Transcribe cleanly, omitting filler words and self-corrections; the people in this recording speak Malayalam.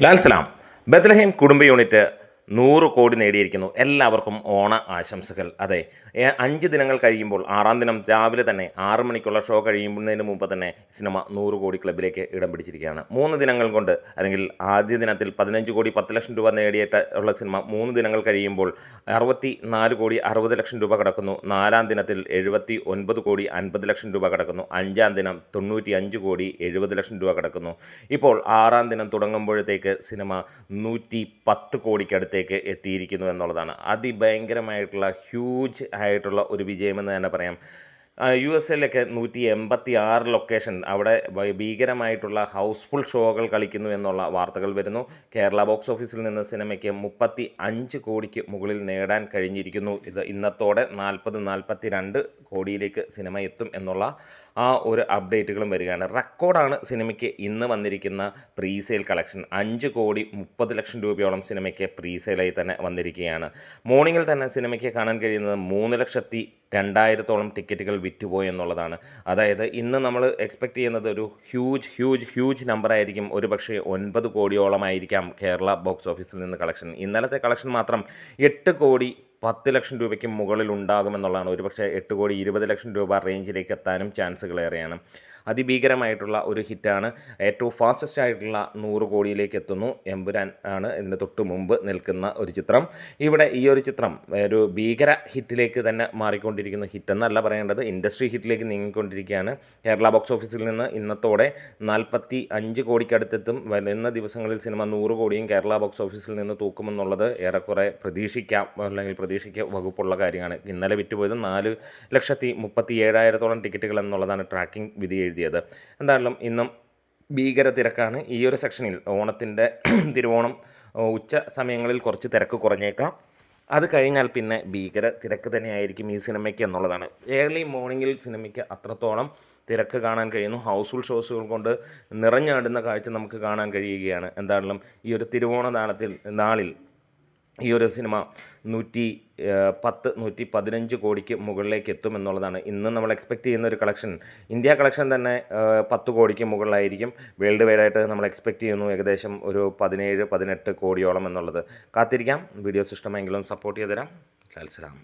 ലാൽ സലാം. ബത്ലഹേം കുടുംബ യൂണിറ്റ് 100 കോടി നേടിയിരിക്കുന്നു. എല്ലാവർക്കും ഓണ ആശംസകൾ. അതെ, 5 ദിനങ്ങൾ കഴിയുമ്പോൾ 6-ാം ദിനം രാവിലെ തന്നെ 6 മണിക്കുള്ള ഷോ കഴിയുന്നതിന് മുമ്പ് തന്നെ സിനിമ 100 കോടി ക്ലബിലേക്ക് ഇടം പിടിച്ചിരിക്കുകയാണ്. 3 ദിനങ്ങൾ കൊണ്ട്, അല്ലെങ്കിൽ ആദ്യ ദിനത്തിൽ 15 കോടി 10 ലക്ഷം രൂപ നേടിയിട്ട് ഉള്ള സിനിമ 3 ദിനങ്ങൾ കഴിയുമ്പോൾ 64 കോടി 60 ലക്ഷം രൂപ കടക്കുന്നു. 4-ാം ദിനത്തിൽ 79 കോടി 50 ലക്ഷം രൂപ കടക്കുന്നു. 5-ാം ദിനം 95 കോടി 70 ലക്ഷം രൂപ കടക്കുന്നു. ഇപ്പോൾ 6-ാം ദിനം തുടങ്ങുമ്പോഴത്തേക്ക് സിനിമ 110 കോടിക്കടുത്തേക്ക് എത്തിയിരിക്കുന്നു എന്നുള്ളതാണ്. അതിഭയങ്കരമായിട്ടുള്ള ഹ്യൂജ് ആയിട്ടുള്ള ഒരു വിജയമെന്ന് തന്നെ പറയാം. USA-യിലൊക്കെ 186 ലൊക്കേഷൻ, അവിടെ ഭീകരമായിട്ടുള്ള ഹൗസ്ഫുൾ ഷോകൾ കളിക്കുന്നു എന്നുള്ള വാർത്തകൾ വരുന്നു. കേരള ബോക്സ് ഓഫീസിൽ നിന്ന് സിനിമയ്ക്ക് 35 കോടിക്ക് മുകളിൽ നേടാൻ കഴിഞ്ഞിരിക്കുന്നു. ഇത് ഇന്നത്തോടെ 40-42 കോടിയിലേക്ക് സിനിമ എത്തും എന്നുള്ള ആ ഒരു അപ്ഡേറ്റുകളും വരികയാണ്. റെക്കോർഡാണ് സിനിമയ്ക്ക് ഇന്ന് വന്നിരിക്കുന്ന പ്രീസെയിൽ കളക്ഷൻ. 5 കോടി 30 ലക്ഷം രൂപയോളം സിനിമയ്ക്ക് പ്രീസെയിലായി തന്നെ വന്നിരിക്കുകയാണ്. മോർണിംഗിൽ തന്നെ സിനിമയ്ക്ക് കാണാൻ കഴിയുന്നത് 3,02,000-ഓളം ടിക്കറ്റുകൾ വിറ്റുപോയി എന്നുള്ളതാണ്. അതായത് ഇന്ന് നമ്മൾ എക്സ്പെക്റ്റ് ചെയ്യുന്നത് ഒരു ഹ്യൂജ് നമ്പറായിരിക്കും. ഒരു പക്ഷേ 9 കോടിയോളമായിരിക്കാം കേരള ബോക്സ് ഓഫീസിൽ നിന്ന് കളക്ഷൻ. ഇന്നലത്തെ കളക്ഷൻ മാത്രം 8 കോടി 10 ലക്ഷം രൂപയ്ക്ക് മുകളിൽ ഉണ്ടാകുമെന്നുള്ളതാണ്. ഒരുപക്ഷെ 8 കോടി 20 ലക്ഷം രൂപ റേഞ്ചിലേക്ക് എത്താനും ചാൻസുകളേറെയാണ്. അതിഭീകരമായിട്ടുള്ള ഒരു ഹിറ്റാണ്. ഏറ്റവും ഫാസ്റ്റസ്റ്റ് ആയിട്ടുള്ള 100 കോടിയിലേക്ക് എത്തുന്നു. എമ്പുരാൻ ആണ് ഇതിന് തൊട്ട് മുമ്പ് നിൽക്കുന്ന ഒരു ചിത്രം. ഇവിടെ ഈ ഒരു ചിത്രം ഒരു ഭീകര ഹിറ്റിലേക്ക് തന്നെ മാറിക്കൊണ്ടിരിക്കുന്നു. ഹിറ്റെന്നല്ല പറയേണ്ടത്, ഇൻഡസ്ട്രി ഹിറ്റിലേക്ക് നീങ്ങിക്കൊണ്ടിരിക്കുകയാണ്. കേരള ബോക്സ് ഓഫീസിൽ നിന്ന് ഇന്നത്തോടെ 45 കോടിക്കടുത്തെത്തും. വരുന്ന ദിവസങ്ങളിൽ സിനിമ 100 കോടിയും കേരള ബോക്സ് ഓഫീസിൽ നിന്ന് തൂക്കുമെന്നുള്ളത് ഏറെക്കുറെ പ്രതീക്ഷിക്കാം, അല്ലെങ്കിൽ പ്രതീക്ഷയ്ക്ക് വകുപ്പുള്ള കാര്യമാണ്. ഇന്നലെ വിറ്റുപോയത് 4,37,000-ഓളം ടിക്കറ്റുകൾ എന്നുള്ളതാണ് ട്രാക്കിംഗ് വിധി എഴുതിയത്. എന്തായാലും ഇന്നും ഭീകര തിരക്കാണ് ഈ ഒരു സെക്ഷനിൽ. ഓണത്തിൻ്റെ തിരുവോണം ഉച്ച സമയങ്ങളിൽ കുറച്ച് തിരക്ക് കുറഞ്ഞേക്കാം. അത് കഴിഞ്ഞാൽ പിന്നെ ഭീകര തിരക്ക് തന്നെയായിരിക്കും ഈ സിനിമയ്ക്ക് എന്നുള്ളതാണ്. ഏർലി മോർണിംഗിൽ സിനിമയ്ക്ക് അത്രത്തോളം തിരക്ക് കാണാൻ കഴിയുന്നു. ഹൗസ്ഫുൾ ഷോസുകൾ കൊണ്ട് നിറഞ്ഞാടുന്ന കാഴ്ച നമുക്ക് കാണാൻ കഴിയുകയാണ്. എന്തായാലും ഈ ഒരു തിരുവോണ നാളിൽ ഈ ഒരു സിനിമ 115 കോടിക്ക് മുകളിലേക്ക് എത്തുമെന്നുള്ളതാണ് ഇന്ന് നമ്മൾ എക്സ്പെക്റ്റ് ചെയ്യുന്ന ഒരു കളക്ഷൻ. ഇന്ത്യ കളക്ഷൻ തന്നെ 10 കോടിക്ക് മുകളിലായിരിക്കും. വേൾഡ് വൈഡായിട്ട് നമ്മൾ എക്സ്പെക്റ്റ് ചെയ്യുന്നു ഏകദേശം ഒരു 17-18 കോടിയോളം എന്നുള്ളത്. കാത്തിരിക്കാം. വീഡിയോസ് ഇഷ്ടമെങ്കിലും സപ്പോർട്ട് ചെയ്ത് തരാം. ലാൽ സലാം.